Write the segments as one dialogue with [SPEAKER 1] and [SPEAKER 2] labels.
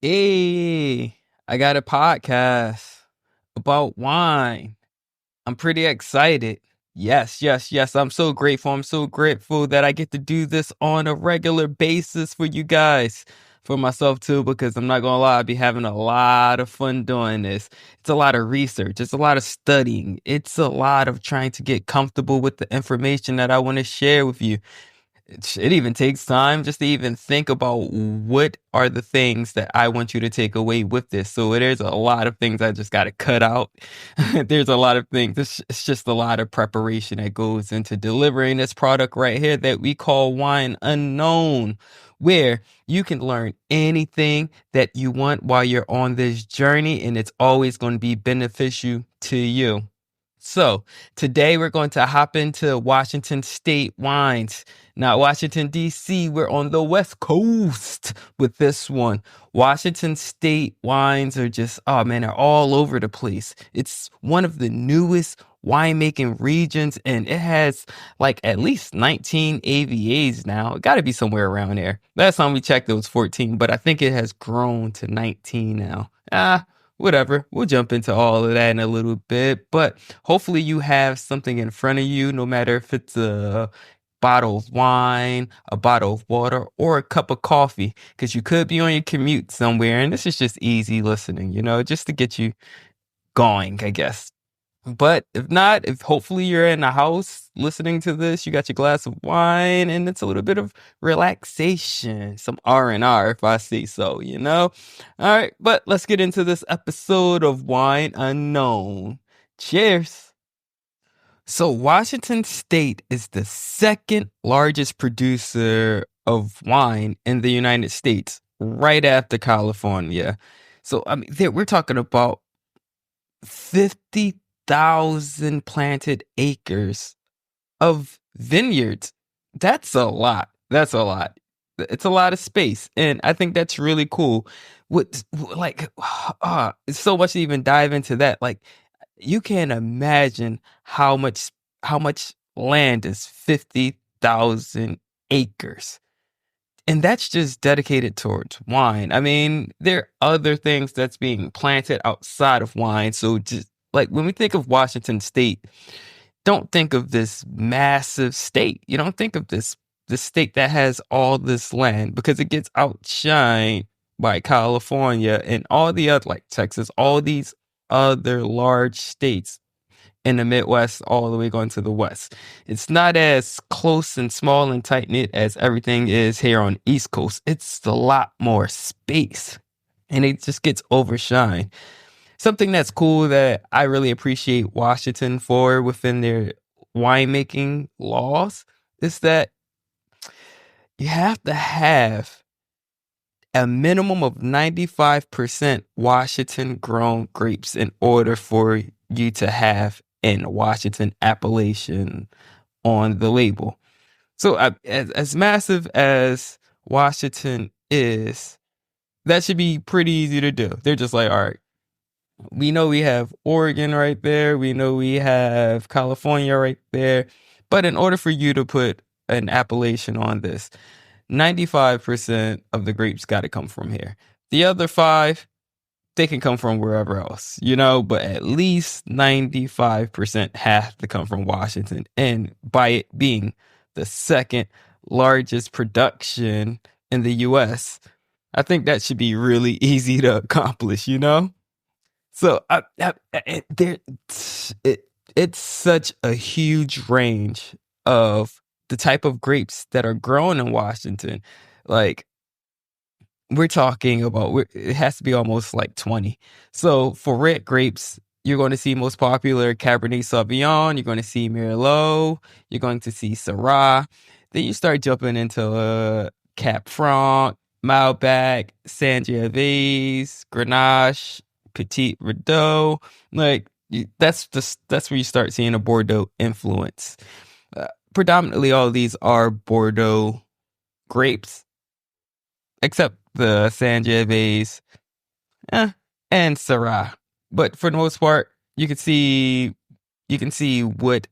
[SPEAKER 1] Hey, I got a podcast about wine. I'm pretty excited. Yes, yes, yes. I'm so grateful. I'm so grateful that I get to do this on a regular basis for you guys, for myself too, because I'm not gonna lie, I be having a lot of fun doing this. It's a lot of research, it's a lot of studying, it's a lot of trying to get comfortable with the information that I want to share with you. It even takes time just to even think about what are the things that I want you to take away with this. So there's a lot of things I just got to cut out. There's a lot of things. It's just a lot of preparation that goes into delivering this product right here that we call Wine Unknown, where you can learn anything that you want while you're on this journey, and it's always going to be beneficial to you. So today we're going to hop into Washington State wines. Not Washington, D.C. We're on the West Coast with this one. Washington State wines are just, oh man, they're all over the place. It's one of the newest winemaking regions, and it has like at least 19 AVAs now. It got to be somewhere around there. Last time we checked, it was 14, but I think it has grown to 19 now. Whatever. We'll jump into all of that in a little bit, but hopefully you have something in front of you, no matter if it's a bottle of wine, a bottle of water, or a cup of coffee, because you could be on your commute somewhere, and this is just easy listening, just to get you going, I guess. But if not, if hopefully you're in a house listening to this, you got your glass of wine, and it's a little bit of relaxation, some R&R, if I say so. All right, but let's get into this episode of Wine Unknown. Cheers. So Washington State is the second largest producer of wine in the United States, right after California. So I mean, we're talking about 50,000 planted acres of vineyards. That's a lot. That's a lot. It's a lot of space, and I think that's really cool. What like it's so much to even dive into that. Like you can't imagine how much land is 50,000 acres. And that's just dedicated towards wine. I mean, there are other things that's being planted outside of wine. So just like when we think of Washington State, don't think of this massive state. You don't think of this state that has all this land, because it gets outshined by California and all the other, like Texas, all these other large states in the Midwest all the way going to the West. It's not as close and small and tight knit as everything is here on East Coast. It's a lot more space, and it just gets overshined. Something that's cool that I really appreciate Washington for within their winemaking laws is that you have to have a minimum of 95% Washington grown grapes in order for you to have an Washington appellation on the label. So as massive as Washington is, that should be pretty easy to do. They're just like, all right, we know we have Oregon right there. We know we have California right there. But in order for you to put an appellation on this, 95% of the grapes got to come from here. The other five, they can come from wherever else, but at least 95% have to come from Washington. And by it being the second largest production in the US, I think that should be really easy to accomplish. So it's such a huge range of the type of grapes that are grown in Washington. Like we're talking about, it has to be almost like 20. So for red grapes, you're going to see most popular Cabernet Sauvignon. You're going to see Merlot. You're going to see Syrah. Then you start jumping into Cap Franc, Malbec, Sangiovese, Grenache, Petit Verdot. Like that's where you start seeing a Bordeaux influence. Predominantly, all of these are Bordeaux grapes, except the Sangiovese, eh, and Syrah. But for the most part, you can see what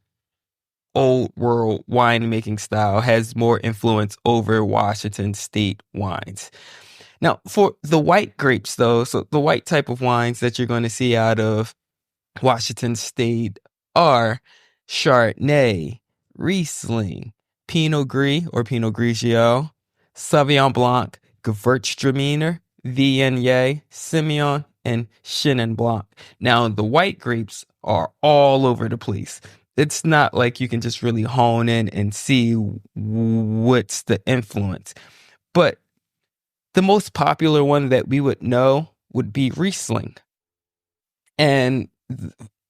[SPEAKER 1] old world winemaking style has more influence over Washington State wines. Now, for the white grapes, though, so the white type of wines that you're going to see out of Washington State are Chardonnay, Riesling, Pinot Gris or Pinot Grigio, Sauvignon Blanc, Gewürztraminer, Viognier, Semillon, and Chenin Blanc. Now, the white grapes are all over the place. It's not like you can just really hone in and see what's the influence. But the most popular one that we would know would be Riesling. And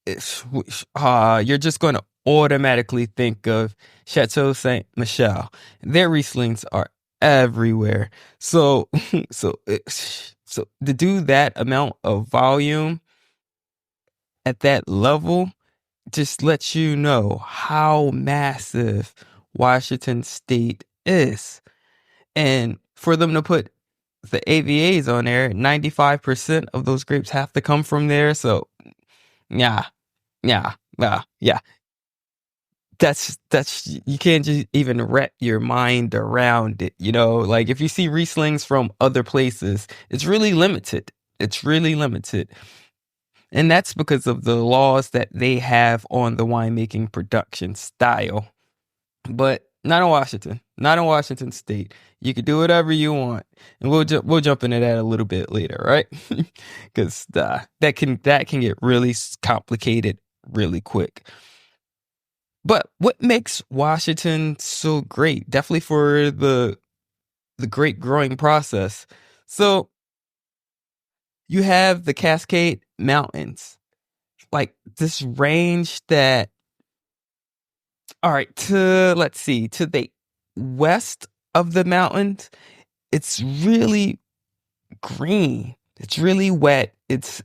[SPEAKER 1] you're just going to automatically think of Chateau Saint Michel. Their Rieslings are everywhere. So, so to do that amount of volume at that level just lets you know how massive Washington State is. And for them to put the AVAs on there, 95% of those grapes have to come from there. So, yeah, yeah. That's you can't just even wrap your mind around it. Like if you see Rieslings from other places, it's really limited. It's really limited. And that's because of the laws that they have on the winemaking production style. But not in Washington, not in Washington State. You can do whatever you want, and we'll jump into that a little bit later, right? Because that can get really complicated really quick. But what makes Washington so great? Definitely for the grape growing process. So you have the Cascade Mountains, like this range that, all right, let's see, to the west of the mountains, it's really green. It's really wet. It's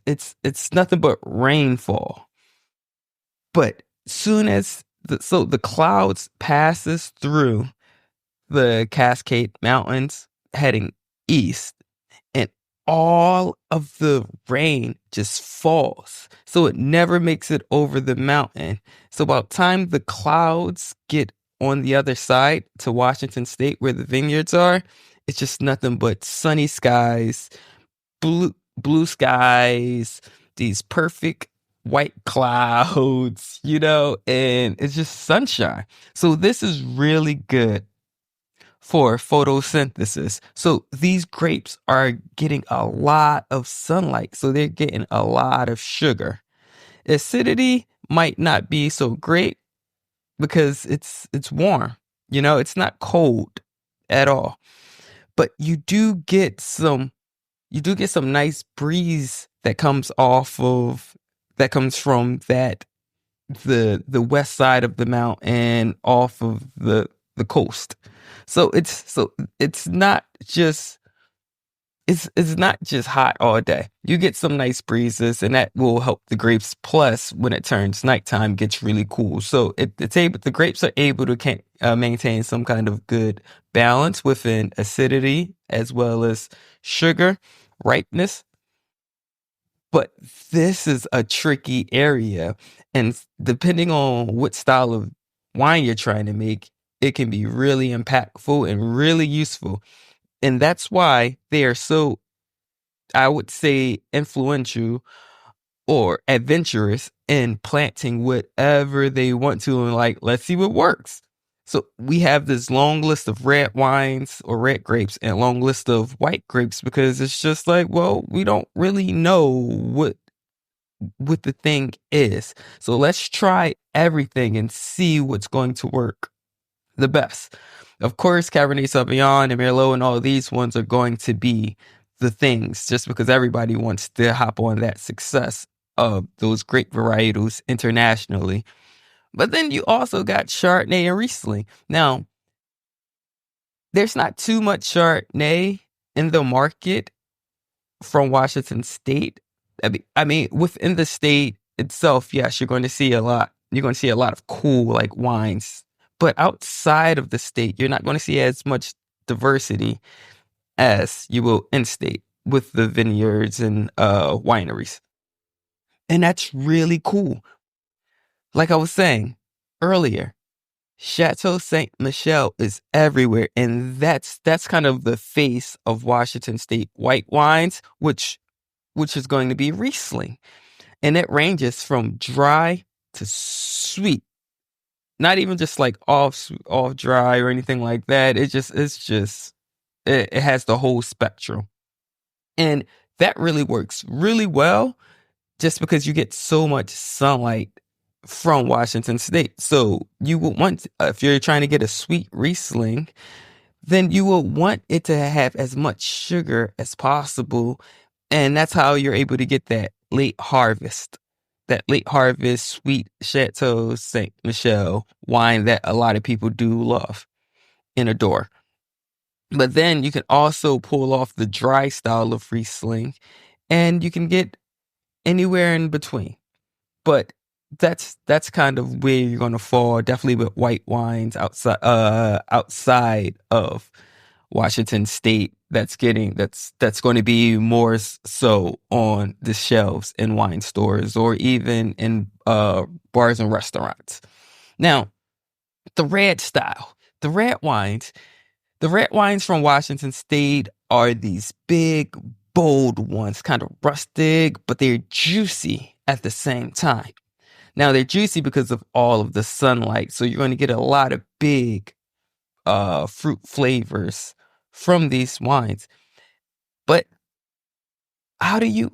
[SPEAKER 1] nothing but rainfall. But soon as the clouds passes through the Cascade Mountains heading east, and all of the rain just falls. So it never makes it over the mountain. So about time the clouds get on the other side to Washington State where the vineyards are, it's just nothing but sunny skies, blue skies, these perfect white clouds, and it's just sunshine. So this is really good for photosynthesis. So these grapes are getting a lot of sunlight, so they're getting a lot of sugar. Acidity might not be so great because it's warm. It's not cold at all. But you do get some nice breeze that comes from the west side of the mountain off of the coast. So it's not just it's not just hot all day. You get some nice breezes, and that will help the grapes. Plus, when it turns nighttime, gets really cool. So the grapes are able to maintain some kind of good balance within acidity as well as sugar, ripeness. But this is a tricky area, and depending on what style of wine you're trying to make, it can be really impactful and really useful. And that's why they are so, I would say, influential or adventurous in planting whatever they want to, and like, let's see what works. So we have this long list of red wines or red grapes and long list of white grapes because it's just like, well, we don't really know what the thing is. So let's try everything and see what's going to work the best. Of course, Cabernet Sauvignon and Merlot and all of these ones are going to be the things just because everybody wants to hop on that success of those great varietals internationally. But then you also got Chardonnay and Riesling. Now, there's not too much Chardonnay in the market from Washington State. I mean, within the state itself, yes, you're going to see a lot. You're going to see a lot of cool like wines, but outside of the state, you're not going to see as much diversity as you will in state with the vineyards and wineries, and that's really cool. Like I was saying earlier, Chateau Saint Michelle is everywhere, and that's kind of the face of Washington State white wines, which is going to be Riesling, and it ranges from dry to sweet. Not even just like off dry or anything like that. It has the whole spectrum, and that really works really well just because you get so much sunlight from Washington State. So you would want, if you're trying to get a sweet Riesling, then you will want it to have as much sugar as possible. And that's how you're able to get that late harvest sweet Chateau Saint Michelle wine that a lot of people do love and adore. But then you can also pull off the dry style of Riesling, and you can get anywhere in between. But that's kind of where you're gonna fall. Definitely with white wines outside of Washington State. That's going to be more so on the shelves in wine stores or even in bars and restaurants. Now, the red style, the red wines, the red wines from Washington State are these big, bold ones, kind of rustic, but they're juicy at the same time. Now they're juicy because of all of the sunlight, so you're going to get a lot of big fruit flavors from these wines. But how do you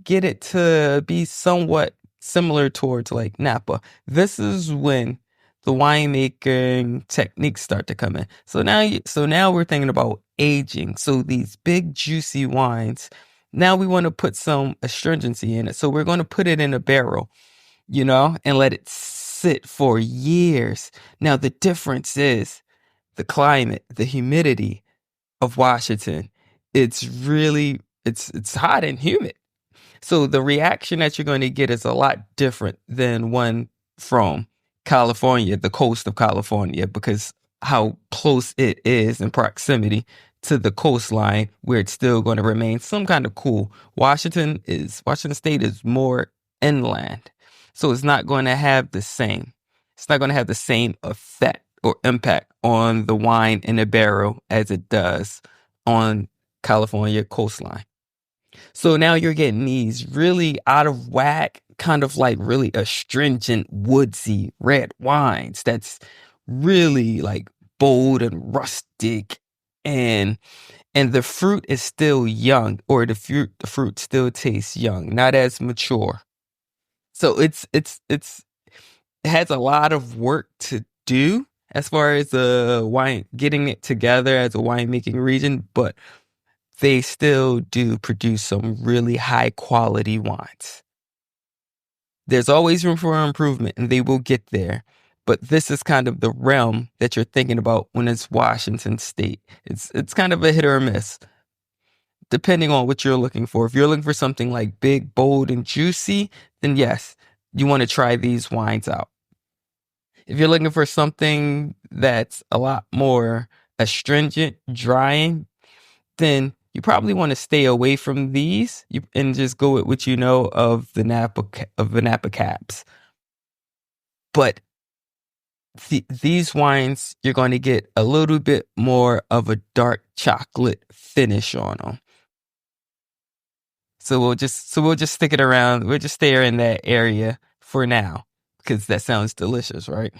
[SPEAKER 1] get it to be somewhat similar towards like Napa? This is when the winemaking techniques start to come in. So now we're thinking about aging. So these big juicy wines, now we want to put some astringency in it. So we're going to put it in a barrel, and let it sit for years. Now the difference is the climate, the humidity of Washington. It's hot and humid. So the reaction that you're going to get is a lot different than one from California, the coast of California, because how close it is in proximity to the coastline where it's still going to remain some kind of cool. Washington State is more inland. So it's not going to have the same effect or impact on the wine in a barrel as it does on California coastline. So now you're getting these really out of whack, kind of like really astringent, woodsy red wines that's really like bold and rustic, and the fruit is still young, or the fruit still tastes young, not as mature. So it has a lot of work to do as far as the wine getting it together as a winemaking region, but they still do produce some really high quality wines. There's always room for improvement, and they will get there. But this is kind of the realm that you're thinking about when it's Washington State. It's kind of a hit or a miss, depending on what you're looking for. If you're looking for something like big, bold, and juicy, then yes, you want to try these wines out. If you're looking for something that's a lot more astringent, drying, then you probably want to stay away from these and just go with what you know of the Napa Cabs. But these wines, you're going to get a little bit more of a dark chocolate finish on them. So we'll just stick it around. We'll just stay in that area for now because that sounds delicious, right?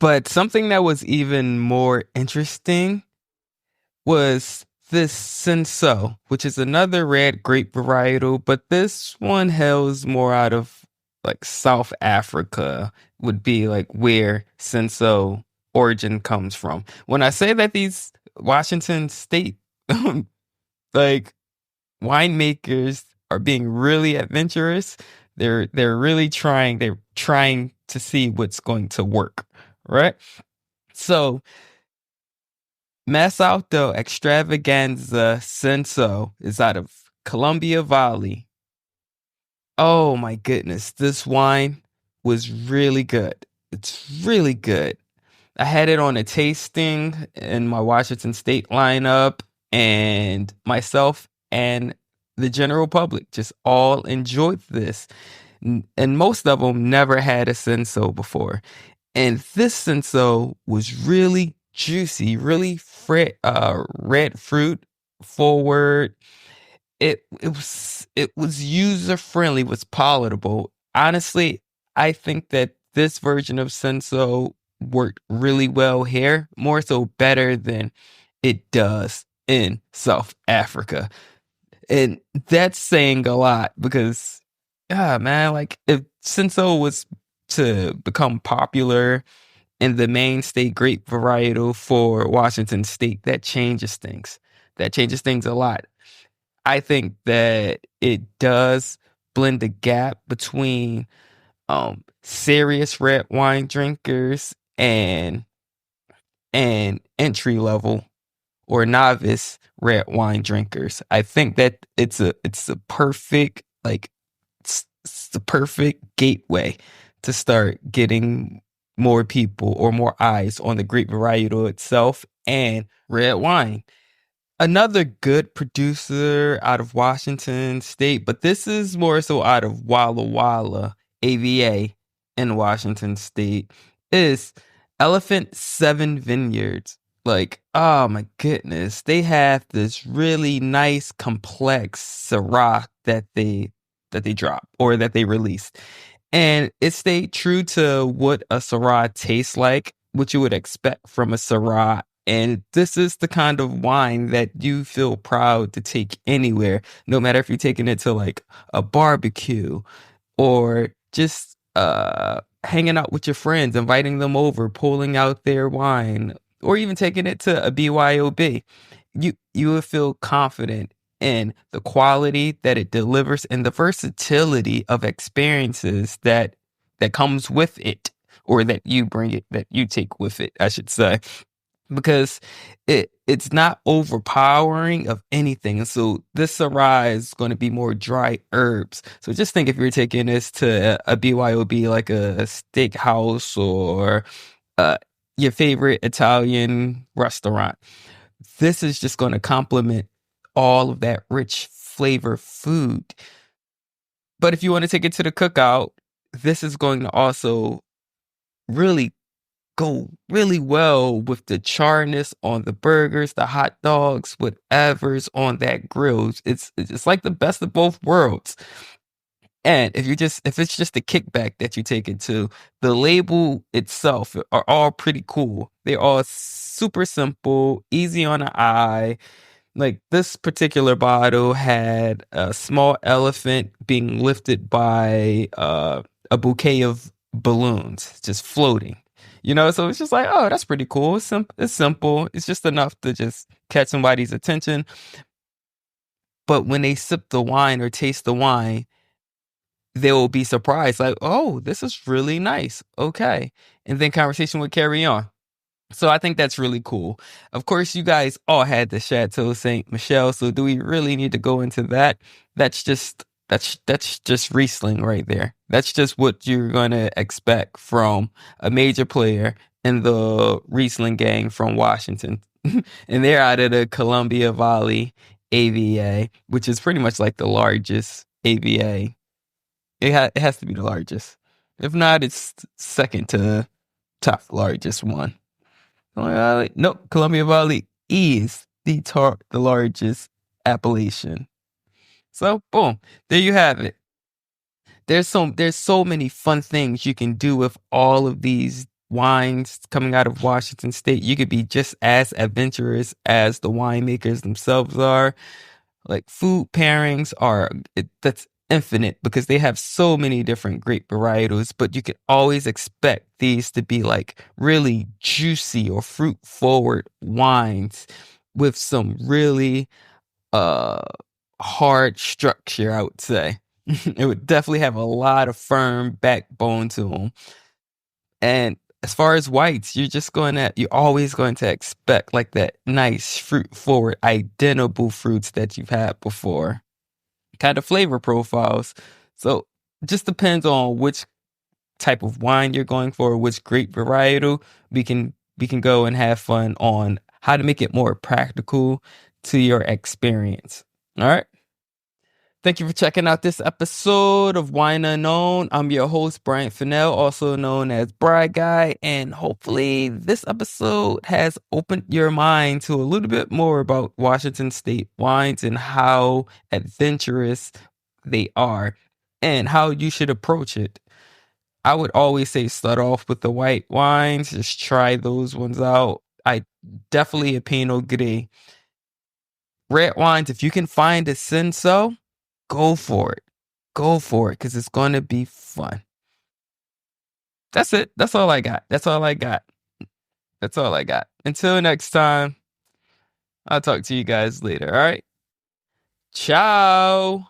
[SPEAKER 1] But something that was even more interesting was this Senso, which is another red grape varietal, but this one hails more out of like South Africa, would be like where Senso origin comes from. When I say that these Washington State like winemakers are being really adventurous, they're trying to see what's going to work, right? So Mass Alto Extravaganza Senso is out of Columbia Valley. Oh my goodness, this wine was really good. It's really good. I had it on a tasting in my Washington State lineup, and myself and the general public just all enjoyed this. And most of them never had a Senso before. And this senso was really juicy, really red fruit forward. It was user friendly, was palatable. Honestly, I think that this version of senso worked really well here, more so better than it does in South Africa. And that's saying a lot because, man, like if senso was to become popular in the mainstay grape varietal for Washington State, that changes things. That changes things a lot. I think that it does blend the gap between serious red wine drinkers and entry level or novice red wine drinkers. I think that it's a perfect it's the perfect gateway to start getting more people or more eyes on the grape varietal itself and red wine. Another good producer out of Washington State, but this is more so out of Walla Walla AVA in Washington State, is Elephant Seven Vineyards. Like, oh my goodness, they have this really nice, complex Syrah that they drop or that they release. And it stayed true to what a Syrah tastes like, what you would expect from a Syrah. And this is the kind of wine that you feel proud to take anywhere, no matter if you're taking it to like a barbecue or just hanging out with your friends, inviting them over, pulling out their wine, or even taking it to a BYOB. You will feel confident in the quality that it delivers and the versatility of experiences that comes with it, or that you bring it, that you take with it, I should say, because it's not overpowering of anything. And so this Syrah is going to be more dry herbs. So just think if you're taking this to a BYOB, like a steakhouse or uh, your favorite Italian restaurant, this is just going to complement all of that rich flavor food. But if you want to take it to the cookout, this is going to also really go really well with the charness on the burgers, the hot dogs, whatever's on that grill. It's like the best of both worlds. And if it's just the kickback that you take it to, the label itself are all pretty cool. They're all super simple, easy on the eye. Like this particular bottle had a small elephant being lifted by a bouquet of balloons just floating. So it's just like, oh, that's pretty cool. It's simple. It's just enough to just catch somebody's attention. But when they sip the wine or taste the wine, they will be surprised, like, oh, this is really nice. Okay. And then conversation would carry on. So I think that's really cool. Of course, you guys all had the Chateau Saint Michelle. So do we really need to go into that? That's just Riesling right there. That's just what you're gonna expect from a major player in the Riesling gang from Washington. And they're out of the Columbia Valley AVA, which is pretty much like the largest AVA. It has to be the largest. If not, it's second to top largest one. Columbia Valley. Nope, Columbia Valley is the largest appellation. So boom, there you have it. There's so many fun things you can do with all of these wines coming out of Washington State. You could be just as adventurous as the winemakers themselves are. Like food pairings that's infinite because they have so many different grape varietals, but you could always expect these to be like really juicy or fruit forward wines with some really uh hard structure, I would say. It would definitely have a lot of firm backbone to them. And as far as whites, you're always going to expect like that nice fruit forward, identical fruits that you've had before. Kind of flavor profiles. So it just depends on which type of wine you're going for, which grape varietal. We can go and have fun on how to make it more practical to your experience. All right. Thank you for checking out this episode of Wine Unknown. I'm your host, Brian Fennell, also known as Bride Guy, and hopefully this episode has opened your mind to a little bit more about Washington State wines and how adventurous they are and how you should approach it. I would always say start off with the white wines, just try those ones out. I definitely a Pinot Gris. Red wines, if you can find a Cinsault, go for it. Go for it because it's going to be fun. That's it. That's all I got. That's all I got. That's all I got. Until next time, I'll talk to you guys later. All right. Ciao.